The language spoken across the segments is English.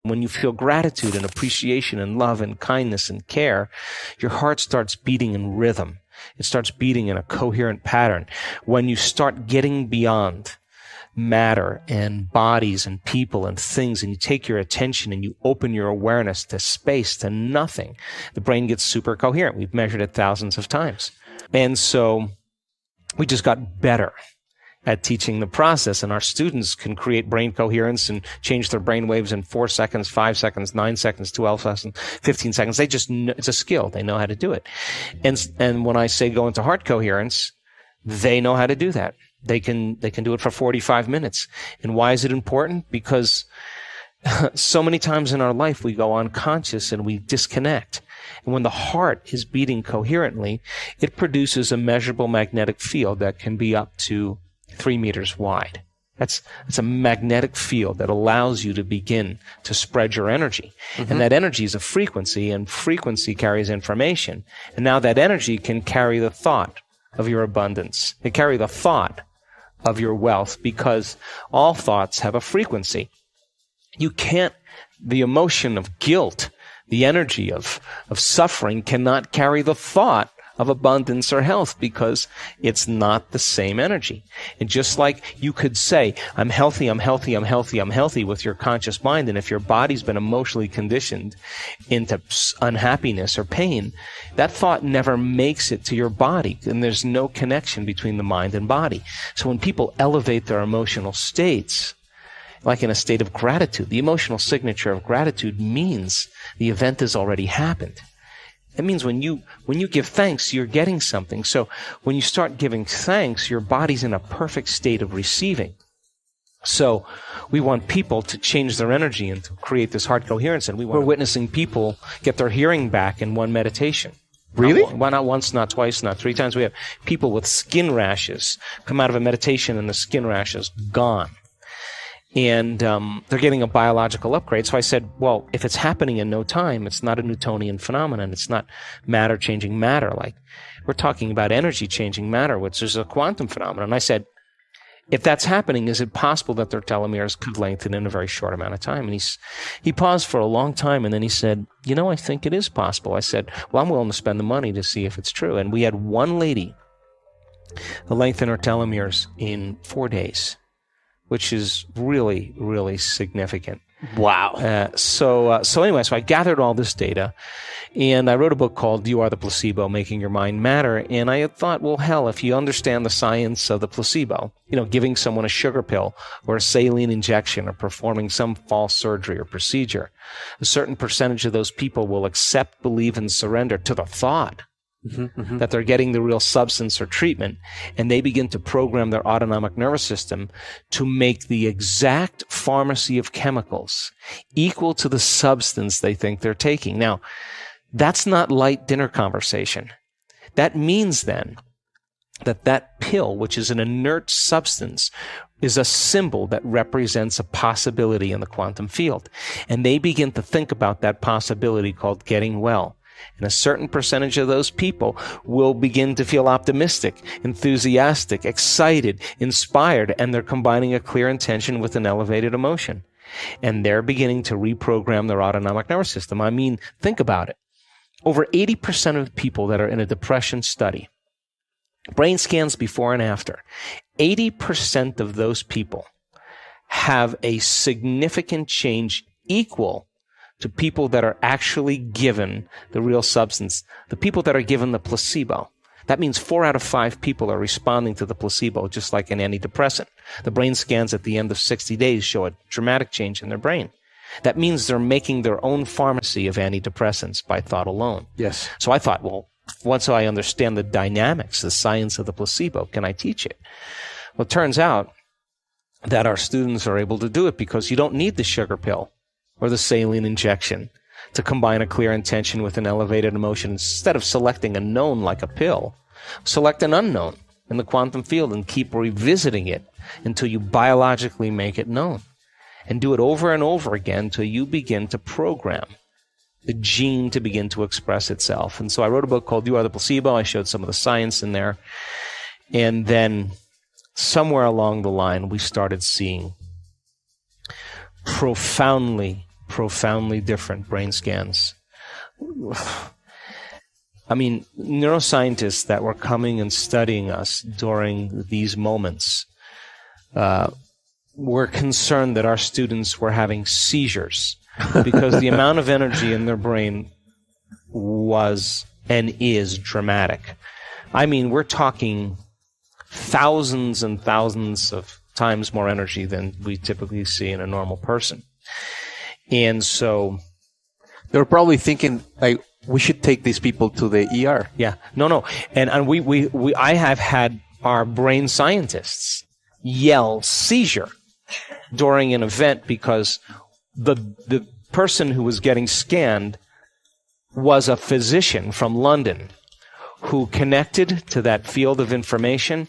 When you feel gratitude and appreciation and love and kindness and care, your heart starts beating in rhythm. It starts beating in a coherent pattern. When you start getting beyond matter and bodies and people and things, and you take your attention and you open your awareness to space, to nothing, the brain gets super coherent. We've measured it thousands of times. And so we just got better at teaching the process, and our students can create brain coherence and change their brain waves in 4 seconds, 5 seconds, 9 seconds, 12 seconds, 15 seconds. They just know, it's a skill. They know how to do it. And when I say go into heart coherence, they know how to do that. They can do it for 45 minutes. And why is it important? Because so many times in our life we go unconscious and we disconnect. And when the heart is beating coherently, it produces a measurable magnetic field that can be up to 3 meters wide. It's a magnetic field that allows you to begin to spread your energy. Mm-hmm. And that energy is a frequency, and frequency carries information. And now that energy can carry the thought of your abundance. It carry the thought of your wealth, because all thoughts have a frequency. You can't, the emotion of guilt, the energy of suffering cannot carry the thought of abundance or health, because it's not the same energy. And just like you could say, I'm healthy, I'm healthy, I'm healthy, I'm healthy with your conscious mind, and if your body's been emotionally conditioned into unhappiness or pain, that thought never makes it to your body, and there's no connection between the mind and body. So when people elevate their emotional states, like in a state of gratitude, the emotional signature of gratitude means the event has already happened. It means when you give thanks, you're getting something. So when you start giving thanks, your body's in a perfect state of receiving. So we want people to change their energy and to create this heart coherence. And we're witnessing people get their hearing back in one meditation. Really? Not once, not twice, not 3 times. We have people with skin rashes come out of a meditation and the skin rash is gone. And they're getting a biological upgrade. So I said, well, if it's happening in no time, it's not a Newtonian phenomenon. It's not matter changing matter. Like, we're talking about energy changing matter, which is a quantum phenomenon. And I said, if that's happening, is it possible that their telomeres could lengthen in a very short amount of time? And he paused for a long time, and then he said, I think it is possible. I said, well, I'm willing to spend the money to see if it's true. And we had one lady lengthen her telomeres in 4 days, which is really, really significant. Wow. So anyway, I gathered all this data, and I wrote a book called You Are the Placebo, Making Your Mind Matter. And I had thought, well, hell, if you understand the science of the placebo, giving someone a sugar pill or a saline injection or performing some false surgery or procedure, a certain percentage of those people will accept, believe, and surrender to the thought that they're getting the real substance or treatment, and they begin to program their autonomic nervous system to make the exact pharmacy of chemicals equal to the substance they think they're taking. Now, that's not light dinner conversation. That means then that pill, which is an inert substance, is a symbol that represents a possibility in the quantum field. And they begin to think about that possibility called getting well. And a certain percentage of those people will begin to feel optimistic, enthusiastic, excited, inspired, and they're combining a clear intention with an elevated emotion. And they're beginning to reprogram their autonomic nervous system. I mean, think about it. Over 80% of the people that are in a depression study, brain scans before and after, 80% of those people have a significant change equal to people that are actually given the real substance, the people that are given the placebo. That means 4 out of 5 people are responding to the placebo, just like an antidepressant. The brain scans at the end of 60 days show a dramatic change in their brain. That means they're making their own pharmacy of antidepressants by thought alone. Yes. So I thought, well, once I understand the dynamics, the science of the placebo, can I teach it? Well, it turns out that our students are able to do it because you don't need the sugar pill or the saline injection to combine a clear intention with an elevated emotion. Instead of selecting a known like a pill, select an unknown in the quantum field and keep revisiting it until you biologically make it known. And do it over and over again until you begin to program the gene to begin to express itself. And so I wrote a book called You Are the Placebo. I showed some of the science in there. And then somewhere along the line, we started seeing profoundly profoundly different brain scans. I mean, neuroscientists that were coming and studying us during these moments were concerned that our students were having seizures because the amount of energy in their brain was and is dramatic. I mean, we're talking thousands and thousands of times more energy than we typically see in a normal person. And so they're probably thinking, like, we should take these people to the ER. Yeah. No. And I have had our brain scientists yell seizure during an event because the person who was getting scanned was a physician from London who connected to that field of information,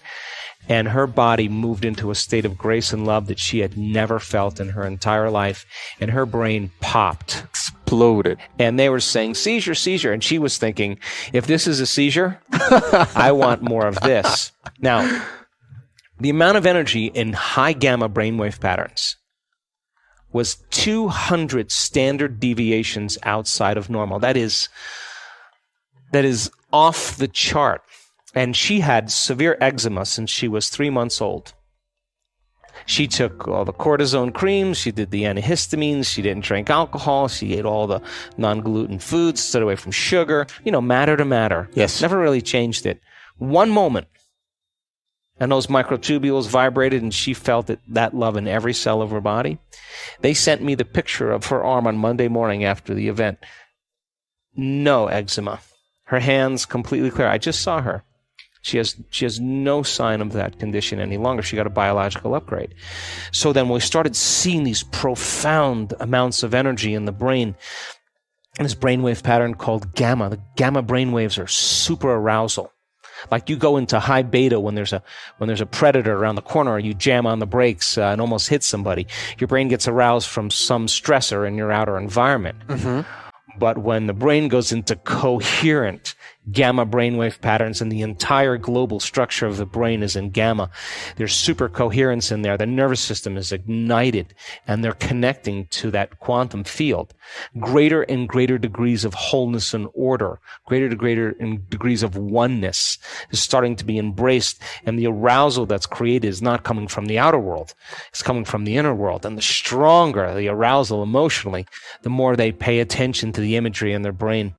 and her body moved into a state of grace and love that she had never felt in her entire life, and her brain popped. Exploded. And they were saying, seizure, seizure. And she was thinking, if this is a seizure, I want more of this. Now, the amount of energy in high gamma brainwave patterns was 200 standard deviations outside of normal. That is off the chart. And she had severe eczema since she was 3 months old. She took all the cortisone creams, she did the antihistamines, she didn't drink alcohol, she ate all the non-gluten foods, stayed away from sugar, matter to matter. Yes. Never really changed it. One moment, and those microtubules vibrated, and she felt that love in every cell of her body. They sent me the picture of her arm on Monday morning after the event. No eczema. Her hands completely clear. I just saw her. She has no sign of that condition any longer. She got a biological upgrade. So then we started seeing these profound amounts of energy in the brain, and this brainwave pattern called gamma. The gamma brainwaves are super arousal. Like you go into high beta when there's a predator around the corner, or you jam on the brakes and almost hit somebody. Your brain gets aroused from some stressor in your outer environment. Mm-hmm. But when the brain goes into coherent gamma brainwave patterns and the entire global structure of the brain is in gamma, there's super coherence in there. The nervous system is ignited and they're connecting to that quantum field. Greater and greater degrees of wholeness and order, greater degrees of oneness is starting to be embraced, and the arousal that's created is not coming from the outer world. It's coming from the inner world. And the stronger the arousal emotionally, the more they pay attention to the imagery in their brain.